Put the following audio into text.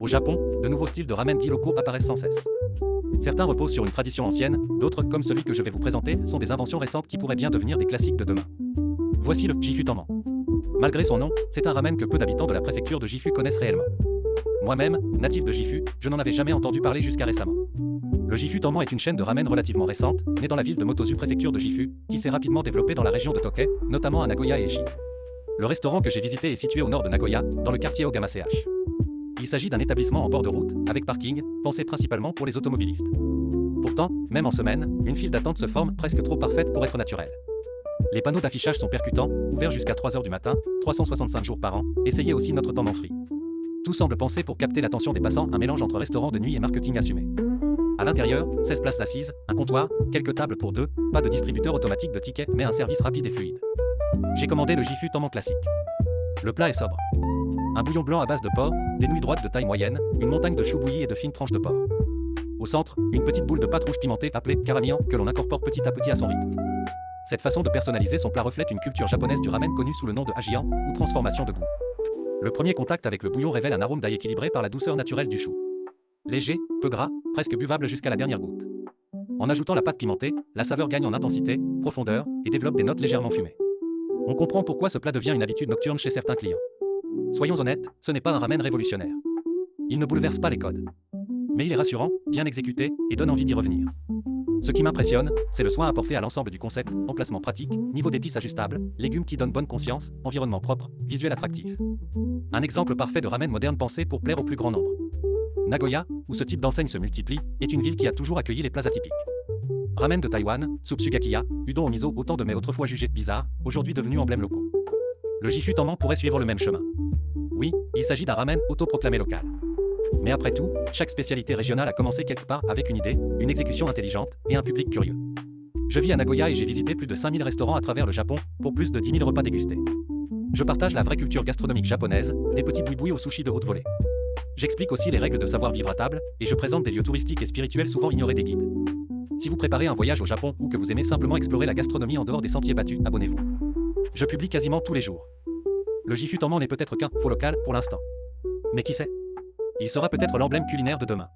Au Japon, de nouveaux styles de ramen dits locaux apparaissent sans cesse. Certains reposent sur une tradition ancienne, d'autres, comme celui que je vais vous présenter, sont des inventions récentes qui pourraient bien devenir des classiques de demain. Voici le Gifu Tanman. Malgré son nom, c'est un ramen que peu d'habitants de la préfecture de Gifu connaissent réellement. Moi-même, natif de Gifu, je n'en avais jamais entendu parler jusqu'à récemment. Le Gifu Tanman est une chaîne de ramen relativement récente, née dans la ville de Motozu préfecture de Gifu, qui s'est rapidement développée dans la région de Tokais, notamment à Nagoya et Echi. Le restaurant que j'ai visité est situé au nord de Nagoya, dans le quartier Ogama-CH. Il s'agit d'un établissement en bord de route, avec parking, pensé principalement pour les automobilistes. Pourtant, même en semaine, une file d'attente se forme presque trop parfaite pour être naturelle. Les panneaux d'affichage sont percutants, ouverts jusqu'à 3 h du matin, 365 jours par an, essayez aussi notre Tanman Free. Tout semble pensé pour capter l'attention des passants, un mélange entre restaurant de nuit et marketing assumé. À l'intérieur, 16 places assises, un comptoir, quelques tables pour deux, pas de distributeur automatique de tickets, mais un service rapide et fluide. J'ai commandé le Gifu Tanman classique. Le plat est sobre. Un bouillon blanc à base de porc, des nouilles droites de taille moyenne, une montagne de choux bouillis et de fines tranches de porc. Au centre, une petite boule de pâte rouge pimentée appelée karamian que l'on incorpore petit à petit à son rythme. Cette façon de personnaliser son plat reflète une culture japonaise du ramen connue sous le nom de ajian, ou transformation de goût. Le premier contact avec le bouillon révèle un arôme d'ail équilibré par la douceur naturelle du chou. Léger, peu gras, presque buvable jusqu'à la dernière goutte. En ajoutant la pâte pimentée, la saveur gagne en intensité, profondeur, et développe des notes légèrement fumées. On comprend pourquoi ce plat devient une habitude nocturne chez certains clients. Soyons honnêtes, ce n'est pas un ramen révolutionnaire. Il ne bouleverse pas les codes. Mais il est rassurant, bien exécuté, et donne envie d'y revenir. Ce qui m'impressionne, c'est le soin apporté à l'ensemble du concept, emplacement pratique, niveau d'épices ajustable, légumes qui donnent bonne conscience, environnement propre, visuel attractif. Un exemple parfait de ramen moderne pensé pour plaire au plus grand nombre. Nagoya, où ce type d'enseigne se multiplie, est une ville qui a toujours accueilli les plats atypiques. Ramen de Taïwan, soupe sugakiya, udon au miso, autant de mets autrefois jugés bizarres, aujourd'hui devenus emblèmes locaux. Le Gifu Tanman pourrait suivre le même chemin. Oui, il s'agit d'un ramen autoproclamé local. Mais après tout, chaque spécialité régionale a commencé quelque part avec une idée, une exécution intelligente et un public curieux. Je vis à Nagoya et j'ai visité plus de 5000 restaurants à travers le Japon, pour plus de 10 000 repas dégustés. Je partage la vraie culture gastronomique japonaise, des petits boui-boui au sushi de haute volée. J'explique aussi les règles de savoir-vivre à table, et je présente des lieux touristiques et spirituels souvent ignorés des guides. Si vous préparez un voyage au Japon ou que vous aimez simplement explorer la gastronomie en dehors des sentiers battus, abonnez-vous. Je publie quasiment tous les jours. Le Gifu Tanman n'est peut-être qu'un faux local pour l'instant. Mais qui sait? Il sera peut-être l'emblème culinaire de demain.